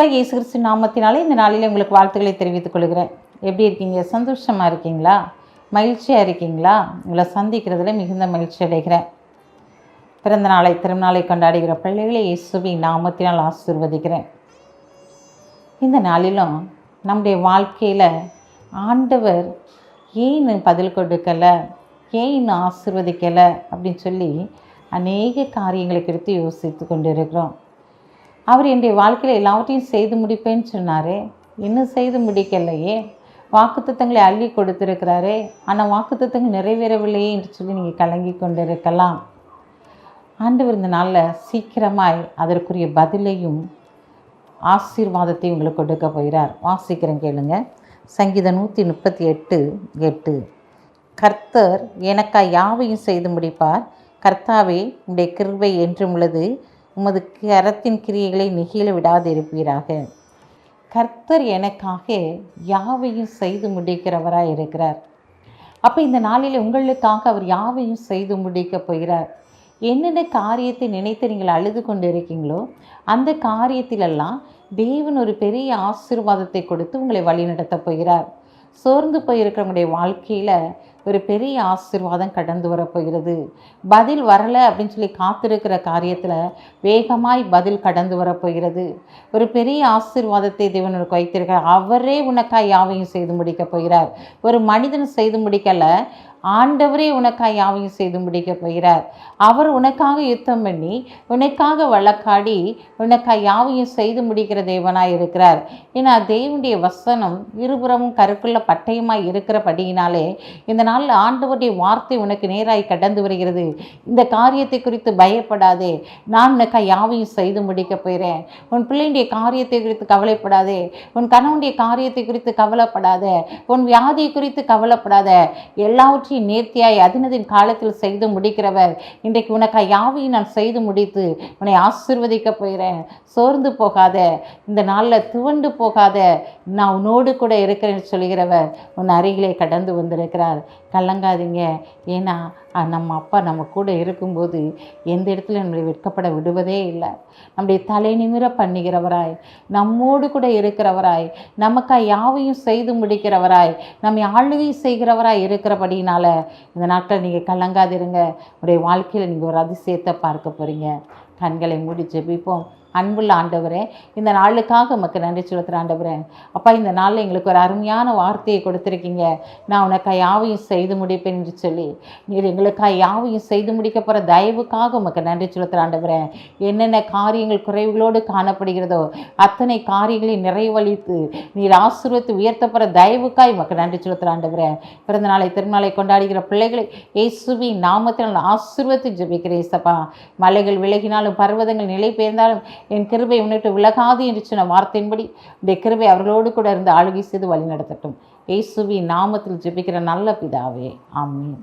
கர்த்தராகிய இயேசு கிறிஸ்து நாமத்தினாலே இந்த நாளில் உங்களுக்கு வாழ்த்துக்களை தெரிவித்துக் கொள்கிறேன். எப்படி இருக்கீங்க? சந்தோஷமாக இருக்கீங்களா? மகிழ்ச்சியாக இருக்கீங்களா? உங்களை சந்திக்கிறதுல மிகுந்த மகிழ்ச்சி அடைகிறேன். பிறந்த நாளை திருநாளை கொண்டாடுகிற பிள்ளைகளை இயேசுவின் நாமத்தினால் ஆசீர்வதிக்கிறேன். இந்த நாளிலும் நம்முடைய வாழ்க்கையில் ஆண்டவர் ஏன் பதில் கொடுக்கலை, ஏன் ஆசீர்வதிக்கலை அப்படின்னு சொல்லி அநேக காரியங்களை குறித்து யோசித்து கொண்டு இருக்கிறோம். அவர் என்னுடைய வாழ்க்கையில் எல்லாவற்றையும் செய்து முடிப்பேன்னு சொன்னார், இன்னும் செய்து முடிக்கலையே. வாக்குத்தத்தங்களை அள்ளி கொடுத்துருக்கிறாரே, ஆனால் வாக்குத்தத்தங்கள் நிறைவேறவில்லையே என்று சொல்லி நீங்கள் கலங்கி கொண்டு இருக்கலாம். ஆண்டவர் இந்த நாளில் சீக்கிரமாய் அதற்குரிய பதிலையும் ஆசீர்வாதத்தையும் உங்களுக்கு கொடுக்க போகிறார். வாசிக்கிறேன் கேளுங்க. சங்கீதம் 138:8. கர்த்தர் எனக்காய் யாவையும் செய்து முடிப்பார். கர்த்தாவே, உம்முடைய கிருபை என்றும் உள்ளது. உமது கரத்தின் கிரியைகளை நெகிழ விடாது இருப்பீராக. கர்த்தர் எனக்காக யாவையும் செய்து முடிக்கிறவராக இருக்கிறார். அப்போ இந்த நாளில் உங்களுக்காக அவர் யாவையும் செய்து முடிக்கப் போகிறார். என்னென்ன காரியத்தை நினைத்து நீங்கள் அழுது கொண்டு இருக்கீங்களோ அந்த காரியத்திலெல்லாம் தேவன் ஒரு பெரிய ஆசீர்வாதத்தை கொடுத்து உங்களை வழிநடத்த போகிறார். சோர்ந்து போயிருக்கிறவங்களுடைய வாழ்க்கையில் ஒரு பெரிய ஆசீர்வாதம் கடந்து வரப்போகிறது. பதில் வரலை அப்படின்னு சொல்லி காத்திருக்கிற காரியத்தில் வேகமாய் பதில் கடந்து வரப்போகிறது. ஒரு பெரிய ஆசீர்வாதத்தை தேவன் உனக்கு வைத்திருக்கிறார். அவரே உனக்காய் யாவையும் செய்து முடிக்கப் போகிறார். ஒரு மனிதன் செய்து முடிக்கலை, ஆண்டவரே உனக்காய் யாவையும் செய்து முடிக்க போகிறார். அவர் உனக்காக யுத்தம் பண்ணி உனக்காக வழக்காடி உனக்காய் யாவையும் செய்து முடிக்கிற தேவனாய் இருக்கிறார். ஏன்னா தேவனுடைய வசனம் இருபுறமும் கருக்குள்ள பட்டயமாய் இருக்கிறபடியினாலே இந்த நாளில் ஆண்டவருடைய வார்த்தை உனக்கு நேராய் கடந்து வருகிறது. இந்த காரியத்தை குறித்து பயப்படாதே, நான் உனக்காய் யாவையும் செய்து முடிக்க போகிறேன். உன் பிள்ளையுடைய காரியத்தை குறித்து கவலைப்படாதே, உன் கணவனுடைய காரியத்தை குறித்து கவலைப்படாத, உன் வியாதியை குறித்து கவலைப்படாத. எல்லாவற்றையும் நேர்த்தியாய் அதினதின் காலத்தில் செய்து முடிக்கிறவர். இன்றைக்கு உனக்காய் யாவையும் நான் செய்து முடித்து உன்னை ஆசீர்வதிக்க போகிறேன். சோர்ந்து போகாத, இந்த நாளில் துவண்டு போகாத, நான் உன்னோடு கூட இருக்கிறேன்னு சொல்கிறவர் உன் அருகிலே கடந்து வந்திருக்கிறார். கலங்காதீங்க. ஏன்னா நம்ம அப்பா நம்ம கூட இருக்கும்போது எந்த இடத்துல நம்மளை வெட்கப்பட விடுவதே இல்லை. நம்முடைய தலை நிமிர பண்ணுகிறவராய், நம்மோடு கூட இருக்கிறவராய், நமக்காய் யாவையும் செய்து முடிக்கிறவராய், நம்மை ஆளுகை செய்கிறவராய் இருக்கிறபடினால இந்த நாட்கள் நீங்கள் கலங்காதிருங்க. உடைய வாழ்க்கையில் நீங்கள் ஒரு அதிசயத்தை பார்க்க போகிறீங்க. கண்களை மூடி ஜெபிப்போம். அன்புள்ள ஆண்டவரே, இந்த நாளுக்காக உமக்கு நன்றி செலுத்துகிற ஆண்டவரே. அப்பா, இந்த நாளில் எங்களுக்கு ஒரு அருமையான வார்த்தையை கொடுத்துருக்கீங்க. நான் உனக்காய் யாவையும் செய்து முடிப்பேன் என்று சொல்லி நீர் எங்களுக்காய் யாவையும் செய்து முடிக்க போகிற தயவுக்காக உமக்கு நன்றி செலுத்துகிற ஆண்டவரே. என்னென்ன காரியங்கள் குறைவுகளோடு காணப்படுகிறதோ அத்தனை காரியங்களை நிறைவழித்து நீர் ஆசீர்வதித்து உயர்த்த போகிற தயவுக்காய் உமக்கு நன்றி செலுத்துகிற ஆண்டவரே. பிறந்த நாளை திருநாளை கொண்டாடுகிற பிள்ளைகளை இயேசுவின் நாமத்தில் ஆசீர்வதித்து ஜெபிக்கிறேன். இயேசப்பா, மலைகள் விலகினாலும் பர்வதங்கள் நிலை பெயர்ந்தாலும் என் கிருபை உன்னிட்டு விலகாது என்று சொன்ன வார்த்தையின்படி இந்த கிருபை அவர்களோடு கூட இருந்து ஆளுகை செய்து வழி நடத்தட்டும். இயேசுவின் நாமத்தில் ஜெபிக்கிற நல்ல பிதாவே, ஆமென்.